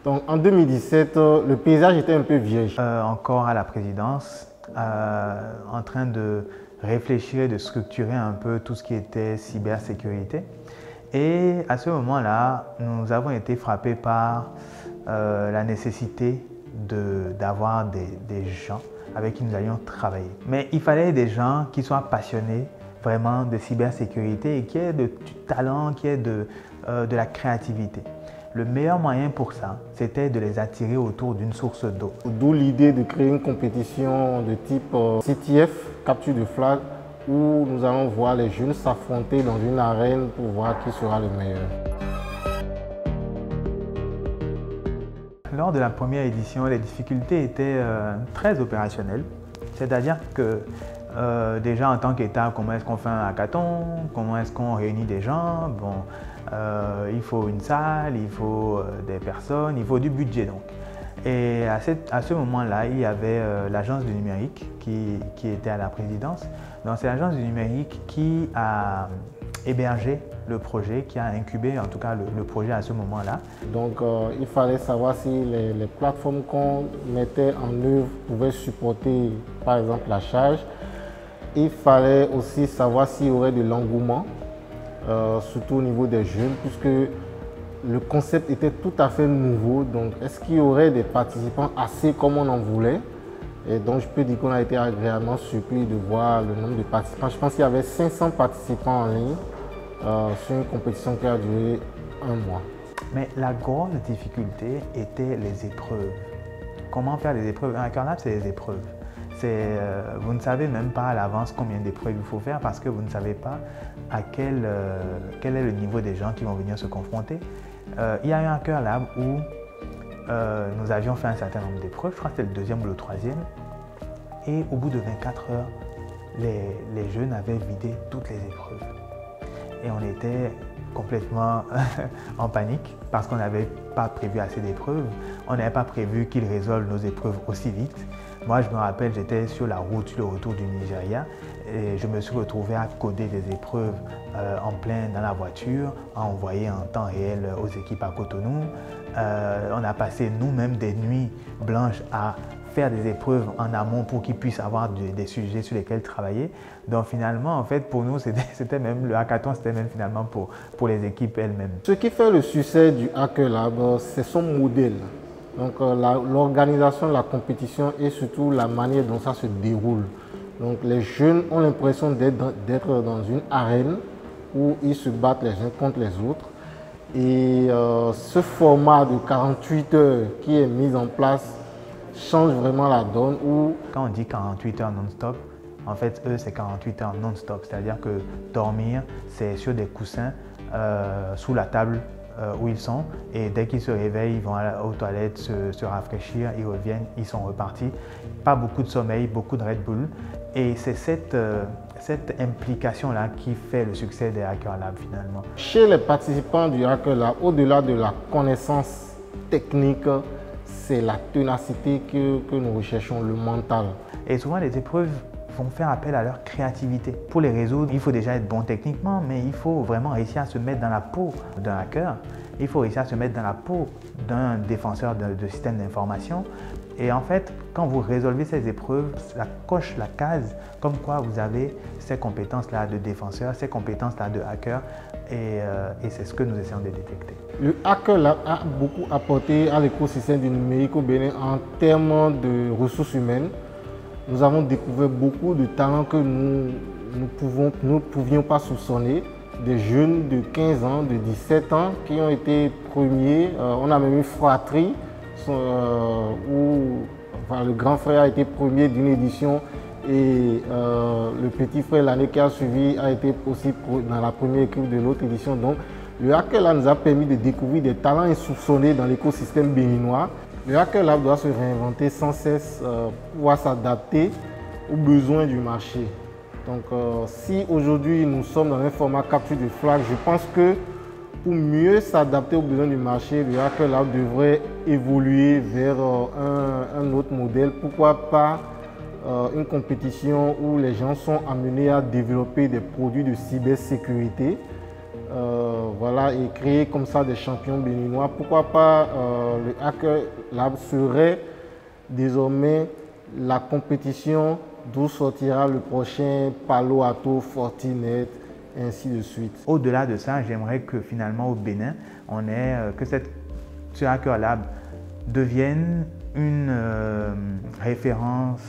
Donc en 2017, le paysage était un peu vierge. Encore à la présidence, en train de réfléchir et de structurer un peu tout ce qui était cybersécurité. Et à ce moment-là, nous avons été frappés par la nécessité d'avoir des gens avec qui nous allions travailler. Mais il fallait des gens qui soient passionnés vraiment de cybersécurité et qui aient du talent, qui aient de la créativité. Le meilleur moyen pour ça, c'était de les attirer autour d'une source d'eau. D'où l'idée de créer une compétition de type CTF, capture de flag, où nous allons voir les jeunes s'affronter dans une arène pour voir qui sera le meilleur. Lors de la première édition, les difficultés étaient très opérationnelles. C'est-à-dire que déjà en tant qu'État, comment est-ce qu'on fait un hackathon? Comment est-ce qu'on réunit des gens? Bon, il faut une salle, il faut des personnes, il faut du budget donc. Et à ce moment-là, il y avait l'agence du numérique qui était à la présidence. Donc c'est l'agence du numérique qui a hébergé le projet, qui a incubé en tout cas le projet à ce moment-là. Donc il fallait savoir si les plateformes qu'on mettait en œuvre pouvaient supporter par exemple la charge. Il fallait aussi savoir s'il y aurait de l'engouement, surtout au niveau des jeunes, puisque le concept était tout à fait nouveau. Donc est-ce qu'il y aurait des participants assez comme on en voulait? Et donc je peux dire qu'on a été agréablement surpris de voir le nombre de participants. Je pense qu'il y avait 500 participants en ligne sur une compétition qui a duré un mois. Mais la grande difficulté était les épreuves. Comment faire les épreuves? Un Hacker Lab, c'est les épreuves. Vous ne savez même pas à l'avance combien d'épreuves il faut faire parce que vous ne savez pas quel est le niveau des gens qui vont venir se confronter. Il y a eu un Hacker Lab où nous avions fait un certain nombre d'épreuves, je crois que c'était le deuxième ou le troisième, et au bout de 24 heures, les jeunes avaient vidé toutes les épreuves. Et on était complètement en panique parce qu'on n'avait pas prévu assez d'épreuves, on n'avait pas prévu qu'ils résolvent nos épreuves aussi vite. Moi, je me rappelle, j'étais sur la route, sur le retour du Nigeria et je me suis retrouvé à coder des épreuves en plein dans la voiture, à envoyer en temps réel aux équipes à Cotonou. On a passé nous-mêmes des nuits blanches à faire des épreuves en amont pour qu'ils puissent avoir des sujets sur lesquels travailler. Donc finalement, en fait, pour nous, c'était même le hackathon, c'était même finalement pour les équipes elles-mêmes. Ce qui fait le succès du Hacker Lab, c'est son modèle. Donc l'organisation de la compétition et surtout la manière dont ça se déroule. Donc les jeunes ont l'impression d'être dans une arène où ils se battent les uns contre les autres. Et ce format de 48 heures qui est mis en place change vraiment la donne. Quand on dit 48 heures non-stop, en fait, eux, c'est 48 heures non-stop. C'est-à-dire que dormir, c'est sur des coussins sous la table où ils sont. Et dès qu'ils se réveillent, ils vont aux toilettes se rafraîchir, ils reviennent, ils sont repartis. Pas beaucoup de sommeil, beaucoup de Red Bull. Et c'est cette implication-là qui fait le succès des Hacker Lab finalement. Chez les participants du Hacker Lab, au-delà de la connaissance technique, c'est la ténacité que nous recherchons, le mental. Et souvent, les épreuves vont faire appel à leur créativité. Pour les résoudre, il faut déjà être bon techniquement, mais il faut vraiment réussir à se mettre dans la peau d'un hacker. Il faut réussir à se mettre dans la peau d'un défenseur de système d'information. Et en fait, quand vous résolvez ces épreuves, ça coche la case comme quoi vous avez ces compétences-là de défenseur, ces compétences-là de hacker. Et c'est ce que nous essayons de détecter. Le Hacker Lab a beaucoup apporté à l'écosystème du numérique au Bénin en termes de ressources humaines. Nous avons découvert beaucoup de talents que nous ne pouvions pas soupçonner. Des jeunes de 15 ans, de 17 ans qui ont été premiers. On a même eu Fratrie, où le grand frère a été premier d'une édition et le petit frère l'année qui a suivi a été aussi dans la première équipe de l'autre édition. Donc le Hacker Lab nous a permis de découvrir des talents insoupçonnés dans l'écosystème béninois. Le Hacker Lab doit se réinventer sans cesse pour pouvoir s'adapter aux besoins du marché. Donc si aujourd'hui nous sommes dans un format capture de flag, je pense que pour mieux s'adapter aux besoins du marché, le Hacker Lab devrait évoluer vers un autre modèle. Pourquoi pas une compétition où les gens sont amenés à développer des produits de cybersécurité voilà, et créer comme ça des champions béninois. Pourquoi pas le Hacker Lab serait désormais la compétition d'où sortira le prochain Palo Alto, Fortinet, et ainsi de suite. Au-delà de ça, j'aimerais que finalement au Bénin, que ce Hacker Lab devienne une référence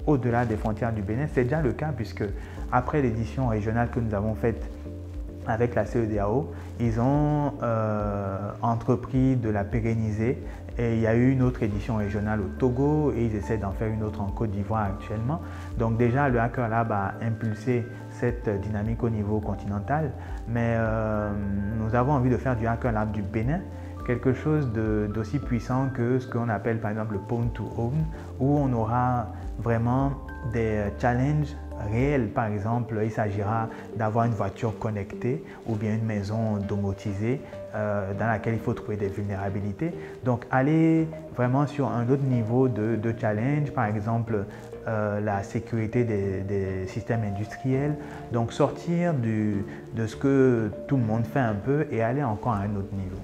au-delà des frontières du Bénin. C'est déjà le cas puisque après l'édition régionale que nous avons faite avec la CEDEAO, ils ont entrepris de la pérenniser et il y a eu une autre édition régionale au Togo et ils essaient d'en faire une autre en Côte d'Ivoire actuellement. Donc déjà le Hacker Lab a impulsé cette dynamique au niveau continental, mais nous avons envie de faire du Hacker Lab du Bénin quelque chose d'aussi puissant que ce qu'on appelle par exemple le Pwn to Own, où on aura vraiment des challenges réels. Par exemple, il s'agira d'avoir une voiture connectée ou bien une maison domotisée dans laquelle il faut trouver des vulnérabilités. Donc, aller vraiment sur un autre niveau de challenge, par exemple la sécurité des systèmes industriels. Donc, sortir de ce que tout le monde fait un peu et aller encore à un autre niveau.